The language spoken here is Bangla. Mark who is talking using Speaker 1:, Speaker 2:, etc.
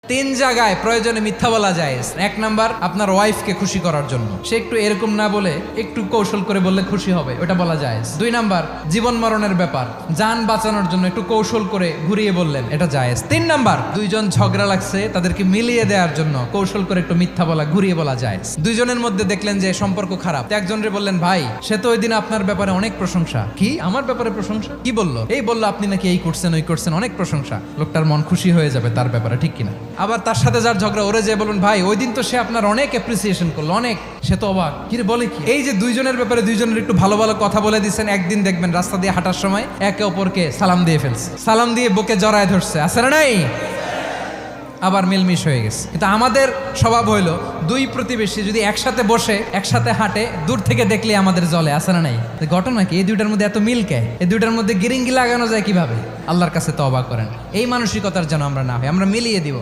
Speaker 1: তিন জায়গায় প্রয়োজনে মিথ্যা বলা যায়। এক নাম্বার, আপনার ওয়াইফকে খুশি করার জন্য, সে একটু এরকম না বলে একটু কৌশল করে বললে খুশি হবে, ওটা বলা যায়। দুই নাম্বার, জীবন মরণের ব্যাপার, যান বাঁচানোর জন্য একটু কৌশল করে ঘুরিয়ে বললেন, এটা জায়েজ। তিন নাম্বার, দুইজন ঝগড়া লাগছে তাদেরকে মিলিয়ে দেওয়ার জন্য কৌশল করে একটু মিথ্যা বলা, ঘুরিয়ে বলা যায়। দুইজনের মধ্যে দেখলেন যে সম্পর্ক খারাপ, একজনরে বললেন, ভাই সে তো ওই দিন আপনার ব্যাপারে অনেক প্রশংসা। কি আমার ব্যাপারে প্রশংসা? কি বললো? এই বললো আপনি নাকি এই করছেন ওই করছেন, অনেক প্রশংসা। লোকটার মন খুশি হয়ে যাবে তার ব্যাপারে, ঠিক কিনা? আবার তার সাথে যার ঝগড়া, ওরে যে বলুন, ভাই ওই দিন তো সে আপনার অনেক অ্যাপ্রিসিয়েশন করলো, অনেক। সে তো অবাক, কি রে বলে কি? এই যে দুইজনের ব্যাপারে দুইজনের একটু ভালো ভালো কথা বলে দিচ্ছেন, একদিন দেখবেন রাস্তা দিয়ে হাঁটার সময় একে অপরকে সালাম দিয়ে ফেলছে, সালাম দিয়ে বুকে জড়ায় ধরছে, আছে না নাই? আবার মিলমিশ হয়ে গেছে। কিন্তু আমাদের স্বভাব হইলো, দুই প্রতিবেশী যদি একসাথে বসে একসাথে হাঁটে, দূর থেকে দেখলে আমাদের জলে, আছে না নাই? ঘটনা কি? এই দুইটার মধ্যে এত মিল কে? এই দুইটার মধ্যে গিরিঙ্গি লাগানো যায় কিভাবে? আল্লাহর কাছে তওবা করেন, এই মানসিকতার যেন আমরা না হয়, আমরা মিলিয়ে দিব।